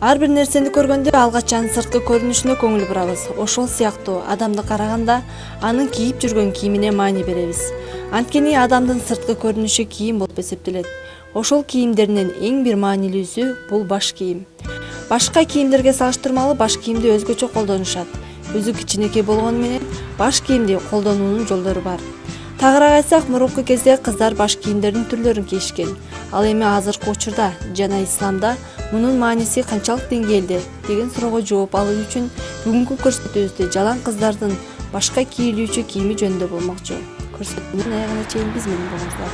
Ар бир нерсени көргөндө алгач анын сырткы көрүнүшүнө көңүл бурабыз. Ошол сыяктуу адамды караганда анын кийип жүргөн кийимине маани беребиз. Анткени адамдын сырткы көрүнүшү кийим болуп эсептелет. Ошол кийимдеринен эң бир маанилүүсү бул баш кийим. Башка кийимдерге салыштырмалуу баш кийимди өзгөчө колдонушат. Өзү кичинекей болгону менен баш кийимди колдонуунун жолдору бар. Тагыраак айтсак, мурунку кезде кыздар баш кийимдердин түрлөрүн кийишкен. Ал эми азыркы учурда жана исламда мунун мааниси канчалык деңгээлде деген суроого жооп алуу үчүн бүгүнкү көрсөтүүбүздө жалаң кыздардын башка кийилүүчү кийими жөнүндө болмокчу. Көрсөтүүнүн аягына чейин биз менен болуңуздар.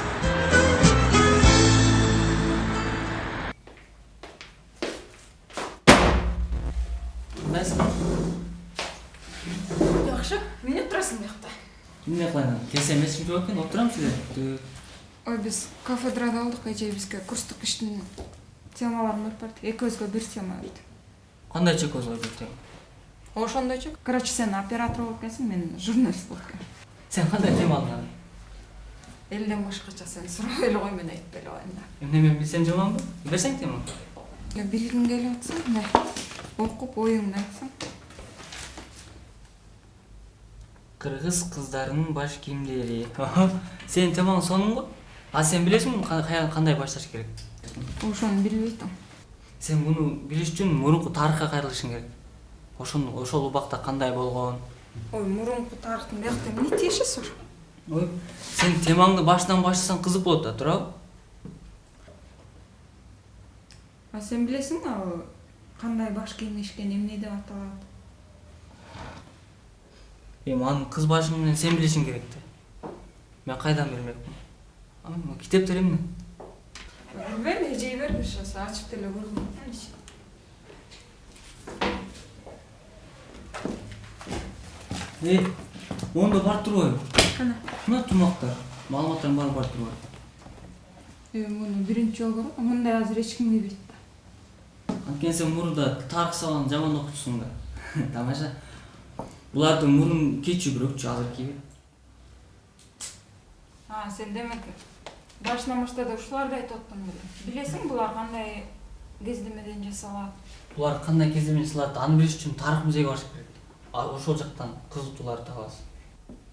Жакшы, эмне турасың бuyakta? Эмне кылайын? Кесе эмесим жок экен, отурам силер. Ой, биз кафедрада алдык, эже бизге курстук иштин темаларын өтүп бардык. Экөөбүзгө бир тема өттү. Кандайча көзгө өттү? Ошондойчу. Короче, сен оператор болуп келсиң, мен журналист болуп келем. Сен кандай тема алдың? Элден башкача сен сурап эле кой, мен айтпай эле коеюн да. Эмне мен билсем жаманбы? Берсең тема. Билгиң келип атса, эмне? Окуп оюңду айтсаң. Кыргыз кыздарынын баш кийимдери. Сен темаң сонун го? А сен билесиңби кандай башташ керек? Ошону билбейт. Сен буну билиш үчүн мурунку тарыхка кайрылышың керек. Ошол убакта кандай болгон? Ой, мурунку тарыхтын биякта эмне тиеши сур? Ой, сен темаңды башынан баштасаң кызык болот да, туурабы? А сен билесиң, кандай баш кийишкен, эмне деп аталат? Эми анын кыз башың менен сен билишиң керек да. Мен кайдан билмекмин? Китептер эмне? Билбейм, эжей берди, ачып деле көрдүм. Мондо бар турбайбы? Кана? Мына тумактар, маалыматтардын баары бар турбайбы? Муну биринчи жолу көрөм, мындай азыр эч ким билбейт да. Анткени сен мурда тарых сабагын жаман окутусуң да. Тамаша. Булардын мурун кечүүбүрөкчү, азыр кийбейт. Сен демек башынан баштада ушуларды айтып аттың беле. Билесиң, булар кандай кездемеден жасалат? Булар кандай кездемеден жасалат? Аны билиш үчүн тарых музейге барыш керек. Ошол жактан кызыктууларды табасыз.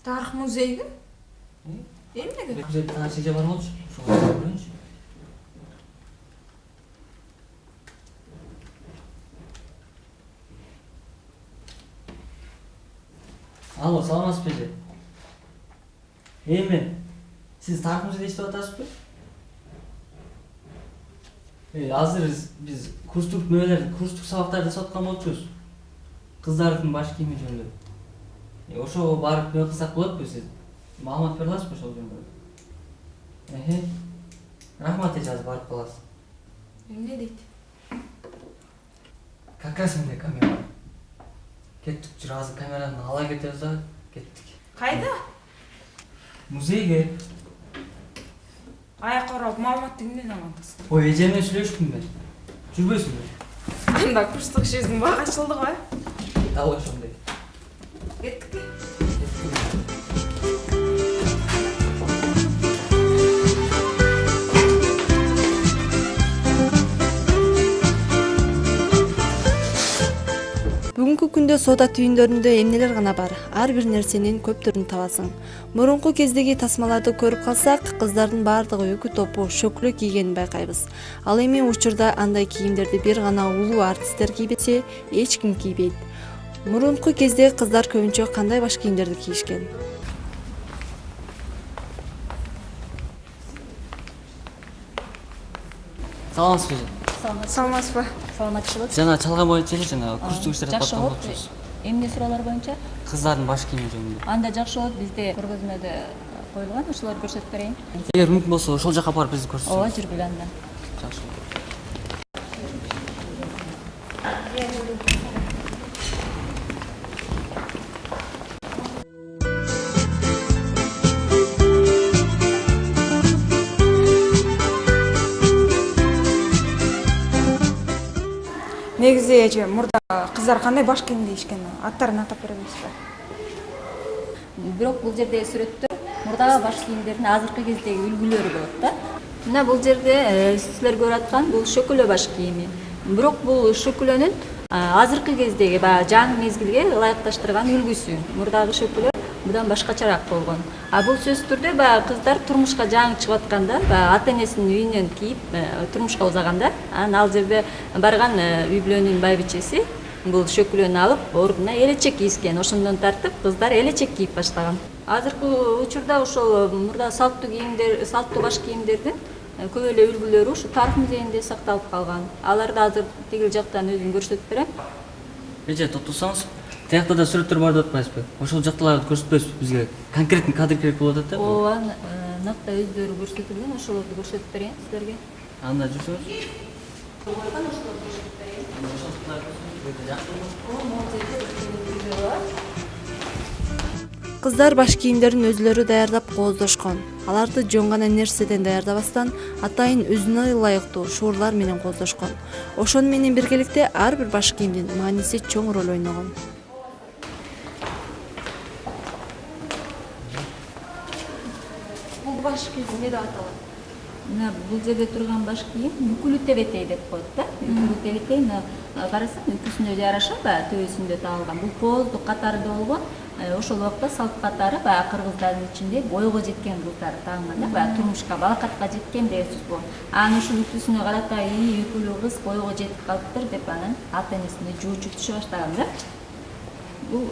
Тарых музейге? Эмнеге? Музейде таныш эже бар болчу. Ошого көрүнчү. Алло, саламатсызбы эже? Эми сиз тарых музейде иштеп атасызбы? Азыр биз курстук сабактарды жасап аткан болчубуз. Кыздардын баш кийими жөнүндө. Ошого барып эмне кылсак болотпу сиз? Маалымат бере аласызбы ошол жөнүндө? Рахмат эже, азыр барып каласыз. Эмне дейт? Как раз менде камера бар. Кеттик, жүр, азыр камераны ала кетебиз да, кеттик. Кайда? Музейге. Аяк карап маалыматты кимден аласың? Ой, эже менен сүйлөштүм мен. Жүрбөйсүңбү? Анда курстук иштин баары ачылды го. Дал ошондой. Кеттик. Бүгүнкү күндө соода түйүндөрүндө эмнелер гана бар? Ар бир нерсенин көп түрүн табасың. Мурунку кездеги тасмаларды көрүп калсак, кыздардын баардыгы үкү топу шөклө кийгенин байкайбыз. Ал эми учурда андай кийимдерди бир гана улуу артисттер кийбесе, эч ким кийбейт. Мурунку кезде кыздар көбүнчө кандай баш кийимдерди кийишкен? Саламатсызбы? Саламатсызбы? Саламатчылык. Жана чалган боюнча эле жана курстук иштеп Жакшы аткан болот. болчубуз. Эмне суроолор боюнча? Кыздардын баш кийими жөнүндө. Анда жакшы болот, бизде көргөзмөдө коюлган, ошолорду көрсөтүп берейин. Эгер мүмкүн болсо, ошол жака барып бизди көрсөтсөңүз. Ооба, жүргүлө анда. Жакшы. Негизи эже, мурда кыздар кандай баш кийим кийишкен? Аттарын атап беребизби? Бирок бул жерде сүрөттөр мурдагы баш кийимдердин азыркы кездеги үлгүлөрү болот да. Мына бул жерде силер көрүп аткан бул шөкөлө баш кийими. Бирок бул шөкүлөнүн азыркы кездеги баягы жаңы мезгилге ылайыкташтырган үлгүсү. Мурдагы шөкүлө мындан башкачараак болгон. А бул сөзсүз түрдө баягы кыздар турмушка жаңы чыгып атканда, баягы ата энесинин үйүнөн кийип турмушка узаганда, анан ал жерде барган үй бүлөнүн байбичеси бул шөкүлөнү алып ордуна элечек кийискен. Ошондон тартып кыздар элечек кийип баштаган. Азыркы учурда ошол мурда салттуу кийимдер, салттуу баш кийимдердин көп эле үлгүлөрү ушу тарых музейинде сакталып калган. Аларды азыр тигил жактан өзүм көрсөтүп берем. Эже токтосоңуз, тиякта да сүрөттөр бар деп атпайсызбы? Ошол жакталарды көрсөтпөйсүзбү? Бизге конкретный кадр керек болуп атат да. Ооба, накта өздөрү көрсөтүлгөн, ошолорду көрсөтүп берейин силерге. Анда жүрсөңүз. Кыздар баш кийимдерин өзлөрү даярдап кооздошкон. Аларды жөн гана нерседен даярдабастан атайын өзүнө ылайыктуу шуурлар менен кооздошкон. Ошону менен биргеликте ар бир баш кийимдин мааниси чоң роль ойногон. Бул баш кийим эмне деп аталат? Мына бул жерде турган баш кийим бүкүлү тебетей деп коет да. Бүкүлү тебетей, мына карасаң үкүсүнө жараша баягы төбөсүндө тагылган. Бул кооздук катарында болгон. Ошол убакта салт катары баягы кыргыздардын ичинде бойго жеткен кыздар тагынган да, баягы турмушка, балакатка жеткен деген сөз болгон. Анан ушул үкүсүнө карата үкүлүү кыз бойго жетип калыптыр деп анан ата энесине жуучу түшө баштаган да. Бул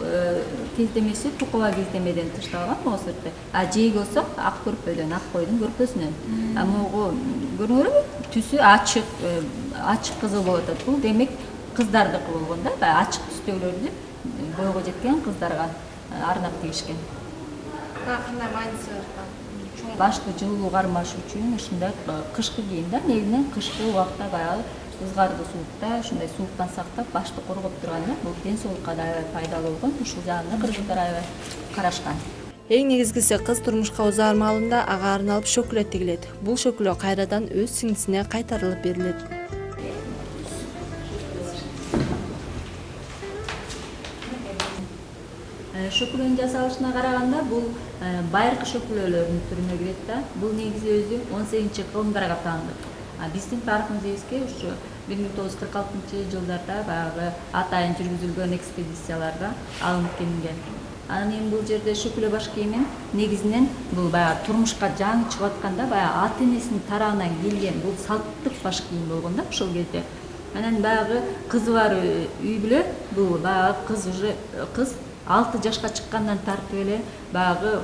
кездемеси тукуба кездемеден тышталган могу жерде. А жеги болсо ак көрпөдөн, ак койдун көрпөсүнөн. А могу көрүңөрбү? Түсү ачык кызыл болуп атат. Бул демек кыздардыкы болгон да, баягы ачык түстөгүлөрдү бойго жеткен кыздарга арнап тигишкен. Кандай мааниси бар? Башты жылуу кармаш үчүн ушундай кышкы кийим да, негизинен кышкы убакта баягы кызгарды суукта, ушундай сууктан сактап, башты коргоп турган да. Бул ден соолукка да аябай пайдалуу болгон. Ушул жагында кыргыздар аябай карашкан. Эң негизгиси кыз турмушка узаар маалында ага арналып шөкүлө тигилет. Бул шөкүлө кайрадан өз сиңдисине кайтарылып берилет. Шөкүлөнүн жасалышына караганда бул байыркы шөкүлөлөрдүн түрүнө кирет да. Бул негизи өзү 18-кылымдарга таандык. Биздин тарых музейибизге ушу 1946-жылдарда баягы атайын жүргүзүлгөн экспедицияларга алынып келинген. Анан эми бул жерде шөкүлө баш кийимин негизинен бул баягы турмушка жаңы чыгып атканда баягы ата энесинин тарабынан келген бул салттык баш кийим болгон да ошол кезде. Анан баягы кызы бар үй бүлө бул баягы кыз 6 жашка чыккандан тартып эле баягы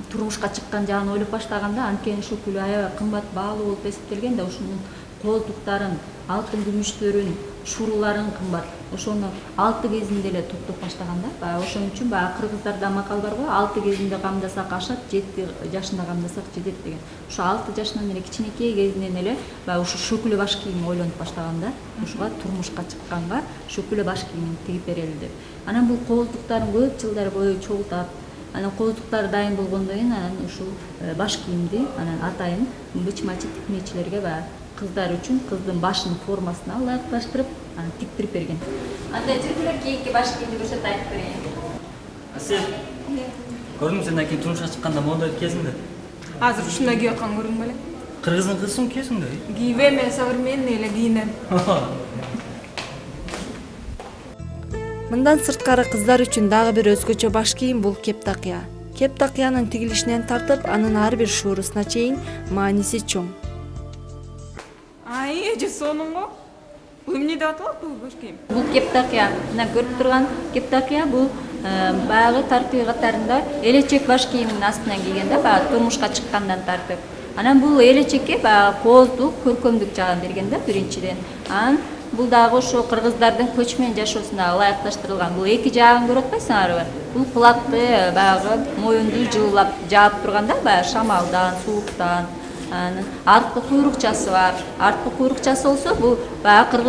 турмушка чыккан жагын ойлоп баштаганда, анткени шөкүлө аябай кымбат баалуу болуп эсептелген да, ушунун колдуктарын, алтын күмүштөрүн, шурларын кымбат. Ошону 6 кезинде эле топтоп баштаган да. Баягы ошон үчүн баягы кыргыздарда макал бар го, 6 кезинде камдасак ашат, 7 жашында камдасак жетет деген. Ошо 6 жашынан эле кичинекей кезинен эле баягы ушу шөкүлө баш кийим ойлонуп баштаган да. Ушуга турмушка чыкканга шөкүлө баш кийимин тигип берели деп. Анан бул колдуктарын көп жылдар бою чогултап, анан колдуктары дайын болгондон кийин анан ушул баш кийимди анан атайын бычмачы тикмечилерге баягы кыздар үчүн кыздын башынын формасына ылайыкташтырып, анан тиктирип берген. Анда жүргүлөр кийинки баш кийимди көрсөтүп айтып берейин. Асел, көрдүм сен кийин турмушка чыкканда мода кийесиң да. Азыр ушундай кийип аткан көрдүң беле? Кыргыздын кызысың кийесиң да. Кийбейм, мен современный эле кийинем. Мындан сырткары кыздар үчүн дагы бир өзгөчө баш кийим бул кептакыя. Кептакыянын тигилишинен тартып, анын ар бир шуурусуна чейин мааниси чоң. Ай, эже сонун го. Бул эмне деп аталат бул баш кийим? Бул кептакыя. Мына көрүп турган кептакыя бул баягы тартыы катарында элечек баш кийиминин астынан кийген да, баягы турмушка чыккандан тартып. Анан бул элечекке баягы кооздук, көркөмдүк жагын берген да биринчиден. Анан бул дагы ошо кыргыздардын көчмөн жашоосуна ылайыкташтырылган. Бул эки жагын көрүп атпайсыңарбы? Бул кулакты баягы моюнду жылуулап жаап турган да, баягы шамалдан, сууктан. Анан арткы куйрукчасы бар. Арткы куйрукчасы болсо бул баягы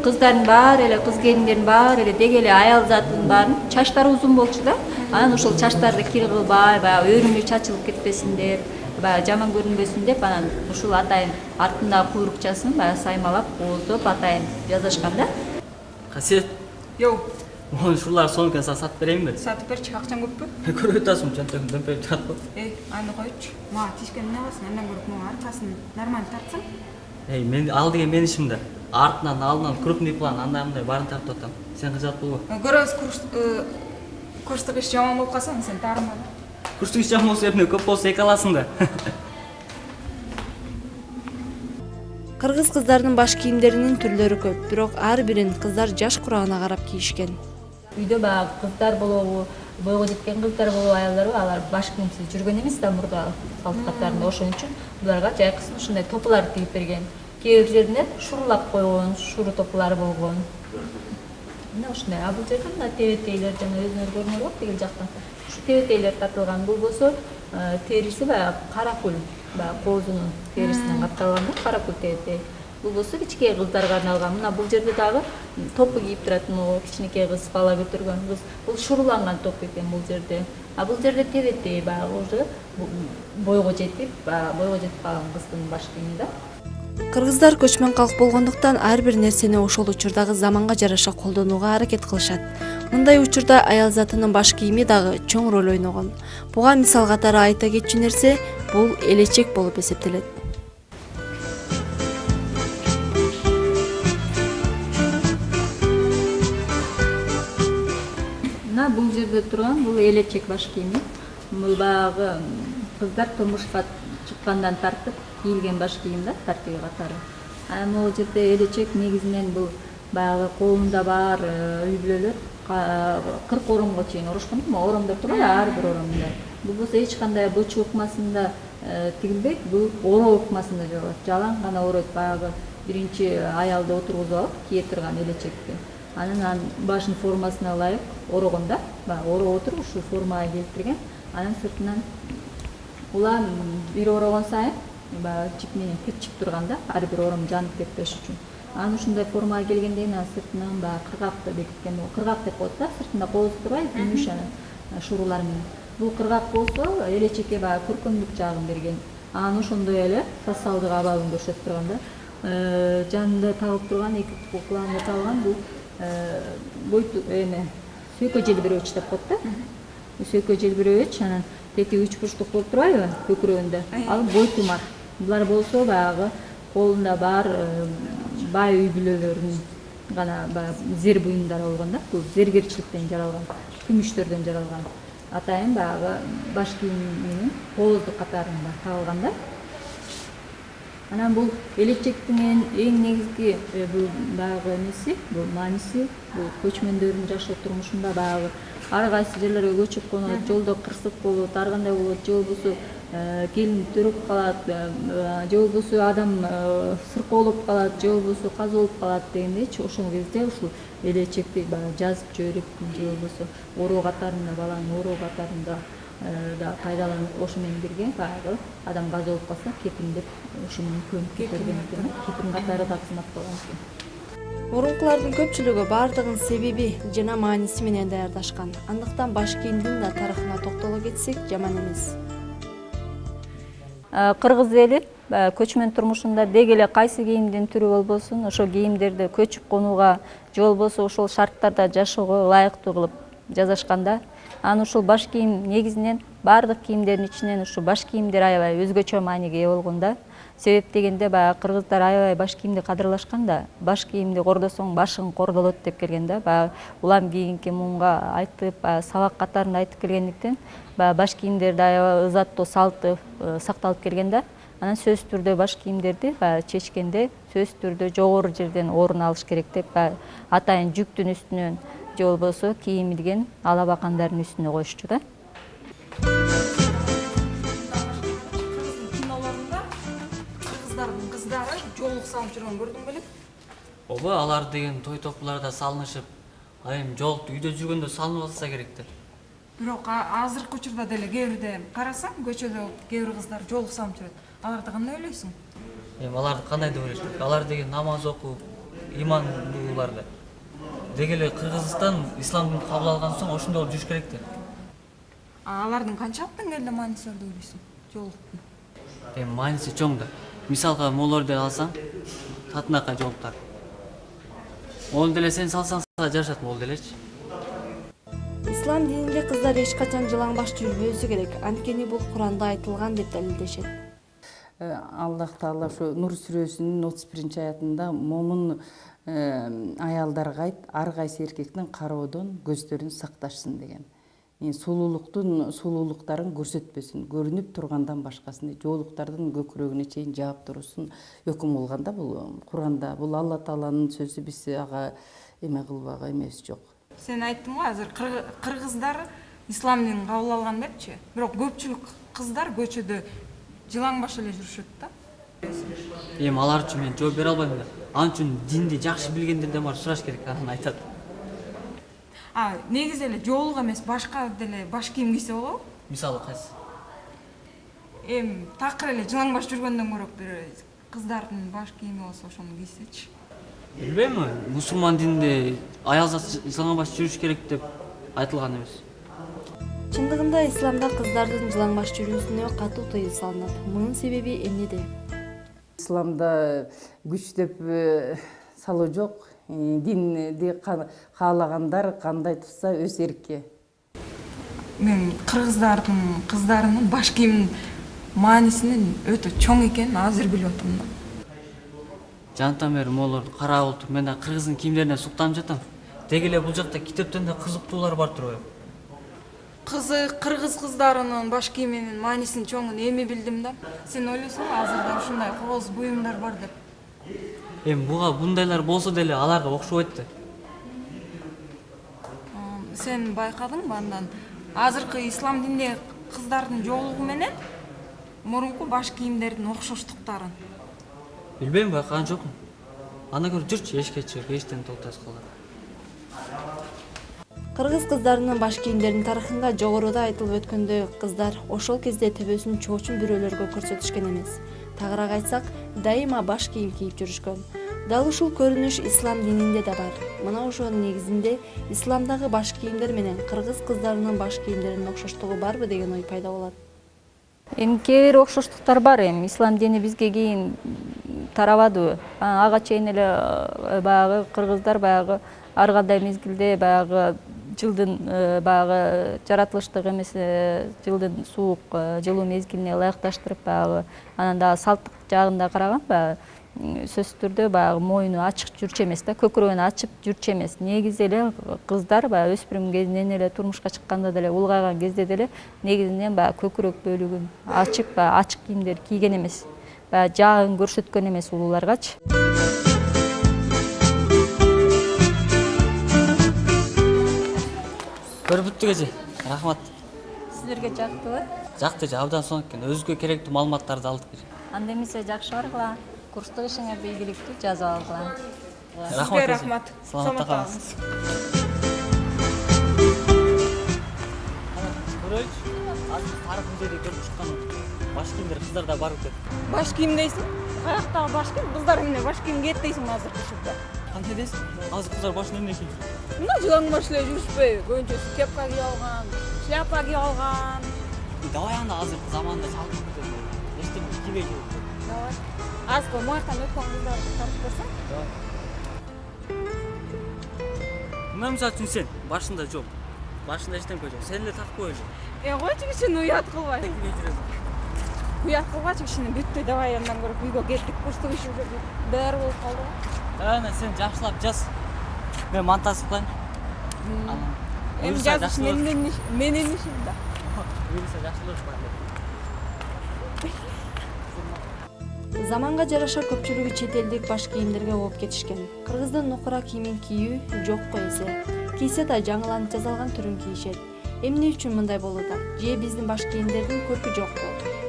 кыздардын баары эле, кыз келиндердин баары эле деги эле аял затынын баарын чачтары узун болчу да. Анан ошол чачтарды кир кылбай, баягы өрүмү чачылып кетпесиндер, баягы жаман көрүнбөсүн деп анан ушул атайын артындагы куйрукчасын баягы саймалап, кооздоп атайын жасашкан да. Касет. Йоу, Могу шулар сонукен сатып берейинби? сатып берчи, акчаң көппү? Көрүп атасың, чантагым дөмпөйүп турат го. Аны койчу. Мага тишкен эмне кыласың? Андан көрүп мага аркасын нормально тартсаң. Мен ал деген менин ишим да. артынан алдынан крупный план андай мындай баарын тартып атам. Сен кыжалат болбо. Көрөбүз курстук иш жаман болуп калсаң сен таарынма. Курстук иш жаман болсо эмне көп болсо эке аласың да. Кыргыз кыздарынын баш кийимдеринин түрлөрү көп, бирок ар бирин кыздар жаш курагына карап кийишкен. Үйдө баягы кыздар болобу, бойго жеткен кыздар болобу, аялдарбы, алар баш кийимсиз жүргөн эмес да мурда салт катарында. Ошон үчүн буларга жайкысын ушундай топулар тигип берген. Кээ бир жеринде шурулап койгон, шуру топулар болгон. Мына ушундай. А бул жерде мына тебетейлер жана өзүңөр көрүнөр тигил жактан. Ушу тебетейлер тартылган. Бул болсо териси баягы каракүл, баягы коозунун терисинен катталган да каракүл тебетей. Бул болсо кичинекей кыздарга арналган. Мына бул жерде дагы топу кийип турат, могу кичинекей кыз, бала көтөргөн кыз. Бул шуруланган топ экен бул жерде. А бул жерде тебетей баягы уже бойго жетип калган кыздын баш кийими да. Кыргыздар көчмөн калк болгондуктан ар бир нерсени ошол учурдагы заманга жараша колдонууга аракет кылышат. Мындай учурда аял затынын баш кийими дагы чоң роль ойногон. Буга мисал катары айта кетчү нерсе бул элечек болуп эсептелет. Мына бул жерде турган бул элечек баш кийими. Бул баягы кыздар турмушка чыккандан тартып кийилген баш кийим да тартиби катары. А могу жерде элечек негизинен бул баягы колунда бар үй бүлөлөр 40 оромго чейин орушкан, оромдор турбайбы ар бир оромдо. Бул болсо эч кандай бочу ыкмасында тигилбейт, бул ороо ыкмасында жабылат. Жалаң гана ороойт, баягы биринчи аялды отургузуп алып кие турган элечекти. Анан башын формасына ылайык орогон да, баягы ороо отуруп ушул формага келтирген. Анан сыртынан улам бир орогон сайын баягы чип менен кирчип турган да, ар бир ором жанып кетпеш үчүн. Анан ушундай формага келгенден кийин сыртынан баягы кыргакты бекиткен. Кыргак деп коет да, сыртында кооз турбайбы, күмүш анан шурулар менен. Бул кыргак болсо элечекке баягы көркөмдүк жагын берген. Анан ошондой эле социалдык абалын көрсөтүп турган да. Жанында тагып турган эки кулагында тагылган бул бойту сөйкө желбирөөч деп коет да. Сөйкө желбирөөч, анан тети үч бурчтук болуп турбайбы көкүрөгүндө. Ал бойтумар. Булар болсо баягы колунда бар бай үй бүлөлөрүнүн гана баягы зер буюмдары болгон да. Бул зергерчиликтен жаралган, күмүштөрдөн жаралган. Атайын баягы баш кийиминин кооздук катарында тагылган да. Анан бул элечектин эң негизги бул баягы эмеси, бул мааниси, бул көчмөндөрдүн жашоо турмушунда баягы ар кайсы жерлерге көчүп конот, жолдо кырсык болот, ар кандай болот, же болбосо келин төрөп калат, же болбосо адам сыркоолоп калат, же болбосо каза болуп калат дегендейчи. Ошол кезде ушул элечекти баягы жазып жиберип, же болбосо ороо катарында, баланын ороо катарында да пайдаланып, ошо менен бирге баягы адам каза болуп калса кепиндеп ошо менен көмүп кетирген экен. Кепин катары да кызмат кылган экен. Мурункулардын көпчүлүгү бардыгын себеби жана мааниси менен даярдашкан. Андыктан баш кийимдин да тарыхына токтоло кетсек жаман эмес. Кыргыз эли көчмөн турмушунда деги эле кайсы кийимдин түрү болбосун, ошо кийимдерди көчүп конууга же болбосо ошол шарттарда жашоого ылайыктуу кылып жасашканда. Анан ушул баш кийим негизинен бардык кийимдердин ичинен ушу баш кийимдер аябай өзгөчө мааниге ээ болгон да. Себеп дегенде баягы кыргыздар аябай баш кийимди кадырлашкан да. Баш кийимди кордосоң башың кордолот деп келген да. Баягы улам кийинки муңга айтып, сабак катарында айтып келгендиктен баягы баш кийимдерди аябай ызаттуу салты сакталып келген да. Анан сөзсүз түрдө баш кийимдерди баягы чечкенде сөзсүз түрдө жогору жерден орун алыш керек деп баягы атайын жүктүн үстүнөн же болбосо кийим илген алабакандардын үстүнө коюшчу да. Кинолорунда кыргыздардын кыздары жоолук салып жүргөн көрдүң беле? Ооба, алар деген той топуларда салынышып, эми жоолук үйдө жүргөндө салынып алса керек да. Бирок азыркы учурда деле кээ бирде карасаң, көчөдө кээ бир кыздар жоолук салып жүрөт. Аларды кандай ойлойсуң? Эми аларды кандай деп ойлойсуң? Алар деген намаз окуп, имандуулар да. Деги эле Кыргызстан исламды кабыл алган соң ошондой болуп жүрүш керек да. Алардын канчалык деңгээлде мааниси бар деп ойлойсуң? Жоолуктун. Эми мааниси чоң да. Мисалга молорду алсаң, татынакай жоолуктар. Ол деле сен салсаң жашат мол делечи. Ислам дининде кыздар эч качан жылаң баш жүрбөсү керек. Анткени бул Куранда айтылган деп далилдешет. Аллах Таала ошо Нур сүрөсүнүн 31-аятында момун аялдарга айт, ар кайсы эркектин кароодон көздөрүн сакташсын деген. Сулуулуктун сулуулуктарын көрсөтпөсүн, көрүнүп тургандан башкасын, жоолуктардын көкүрөгүнө чейин жаап турусун өкүм кылган да бул Куранда. Бул Алла Тааланын сөзү, биз ага эме кылбага эмес жок. Сен айттың ғой, азыр кыргыздар ислам динин кабыл алган депчи. Бирок көпчүлүк кыздар көчөдө жылаңбаш эле жүрүшөт да. Эми алар үчүн мен жооп бере албайм да. Ал үчүн динди жакшы билгендерден барып сураш керек, анан айтат. Негизи эле жоолук эмес, башка деле баш кийим кийсе болобу? Мисалы кайсы? Эми такыр эле жылаңбаш жүргөндөн көрөк бир кыздардын баш кийими болсо ошону кийсечи. Билбейм, мусулман дининде аялзат жылаңбаш жүрүш керек деп айтылган эмес. Чындыгында исламда кыздардын жылаңбаш жүрүүсүнө катуу тыюу салынат. Мунун себеби эмнеде? Исламда күчтөп салуу жок. Динди каалагандар кандай турса өз эркке. Мен кыргыздардын кыздарынын баш кийиминин маанисинин өтө чоң экенин азыр билип атам да. Жантан бери могулар карап отуруп, мен да кыргыздын кийимдерине суктанып жатам. Деги эле бул жакта китептен да кызыктуулар бар турбайбы? Кыргыз кыздарынын баш кийиминин маанисин чоңун эми билдим да. Сен ойлойсуңбу азырда ушундай кооз буюмдар бар деп? Эми буга бундайлар болсо деле аларга окшобойт да. Сен байкадыңбы андан азыркы ислам дининдеги кыздардын жоолугу менен мурунку баш кийимдердин окшоштуктарын? Билбейм, байкаган жокмун. Анда көрүп жүрчү, эшикке чыгып, эшиктен токтойсуз калар. Кыргыз кыздарынын баш кийимдеринин тарыхында жогоруда айтылып өткөндөй кыздар ошол кезде төбөсүн чоочун бирөөлөргө көрсөтүшкөн эмес. Тагыраак айтсак, дайыма баш кийим кийип жүрүшкөн. Дал ушул көрүнүш ислам дининде да бар. Мына ошонун негизинде исламдагы баш кийимдер менен кыргыз кыздарынын баш кийимдеринин окшоштугу барбы деген ой пайда болот. Эми кээ бир окшоштуктар бар. Эми ислам дини бизге кийин тарабадыбы? Ага чейин эле баягы кыргыздар баягы ар кандай мезгилде баягы жылдын баягы жаратылыштык эмес жылдын суук жылуу мезгилине ылайыкташтырып баягы анан дагы салттык жагында караган баягы сөзсүз түрдө баягы моюну ачык жүрчү эмес да, көкүрөгүн ачып жүрчү эмес. Негизи эле кыздар баягы өспүрүм кезинен эле турмушка чыкканда деле улгайган кезде деле негизинен баягы көкүрөк бөлүгүн ачып баягы ачык кийимдер кийген эмес. Баягы жаагын көрсөткөн эмес улууларгачы. Көрүп бүттүк эже. Рахмат. Сиздерге жактыбы? Жакты эже, абдан сонун экен. Өзгө керектүү маалыматтарды алдык эже. Анда эмесе жакшы баргыла. Курстук ишиңерди ийгиликтүү жазып алгыла. Сизге рахмат. Саламатта калыңыз. Көрөйүнчү. Азыр тарых музейде көрүп чыккан баш кийимдер кыздарда бар экен. Баш кийим дейсиң? Каяктагы баш кийим? Кыздар эмне баш кийим кийет дейсиң азыркы учурда? Кандай дейсиң? Азыр кыздар башына эмне кийип жүр? Мына жылаңбаш эле жүрүшпөйбү? Көбүнчөсү кепка кийип алган, шляпа кийип алган. Давай анда азыркы заманда чалгып кетели. Эчтеме кийбей жүрүп. Давай. Азыр мояктан өткөн кыздарды тартып көрсөң? Мына мисалы үчүн сен башында жок. Башында эчтеме жок. Сен эле тартып койчу. Койчу кишини уят кылбай. Кийбей жүрөсүң. Уят кылбачы кишини бүттү, давай андан көрүп үйгө кеттик. Курстук иш уже даяр болуп калды. Ана сен жакшылап жаз. Мен монтаж кылайын. Эми жазыш менин ишим да. Буюрса жакшылык бар. Заманга жараша көпчүлүгү чет элдик баш кийимдерге ооп кетишкен. Кыргыздын нукура кийимин кийүү жокко эсе. Кийсе да жаңыланып жасалган түрүн кийишет. Эмне үчүн мындай болууда? Же биздин баш кийимдердин көркү жокпу?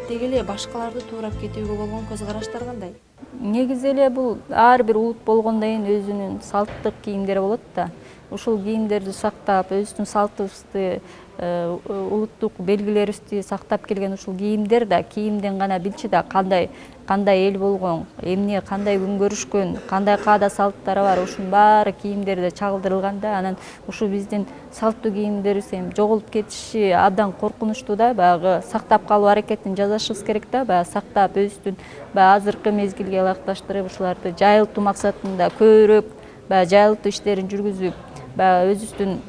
Деги эле башкаларды туурап кетүүгө болгон көз караштар кандай? Негизи эле бул ар бир улут болгондон кийин өзүнүн салттык кийимдери болот да. Ушул кийимдерди сактап, өзүбүздүн салтыбызды, улуттук белгилерибизди сактап келген ушул кийимдер да кийимден гана билчи да кандай эл болгон, эмне кандай күн көрүшкөн, кандай каада салттары бар, ушунун баары кийимдерде чагылдырылган да. Анан ушул биздин салттуу кийимдерибиз эми жоголуп кетиши абдан коркунучтуу да. Баягы сактап калуу аракетин жасашыбыз керек да. Баягы сактап өзүбүздүн азыркы мезгилге ылайыкташтырып ушуларды жайылтуу максатында көбүрөөк жайылтуу иштерин жүргүзүп, өзүбүздүн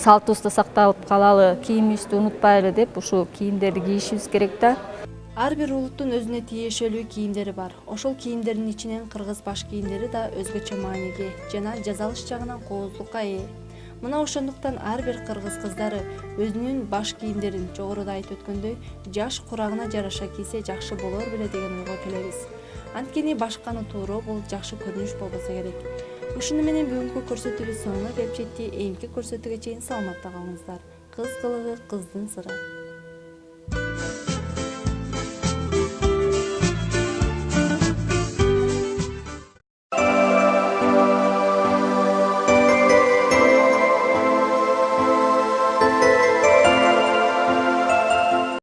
салтыбызды сакталып калалы, кийимибизди унутпайлы деп ушул кийимдерди кийишибиз керек да. Ар бир улуттун өзүнө тиешелүү кийимдери бар. Ошол кийимдердин ичинен кыргыз баш кийимдери да өзгөчө мааниге жана жазалыш жагынан кооздукка ээ. Мына ошондуктан ар бир кыргыз кыздары өзүнүн баш кийимдерин жогоруда айтып өткөндөй жаш курагына жараша кийсе жакшы болор беле деген ойго келебиз. Анткени башканы тууроо бул жакшы көрүнүш болбосо керек. Ушуну менен бүгүнкү көрсөтүүбүз соңуна келип жетти. Эйинки көрсөтүүгө чейин саламатта калыңыздар. Кыз кылыгы кыздын сыры.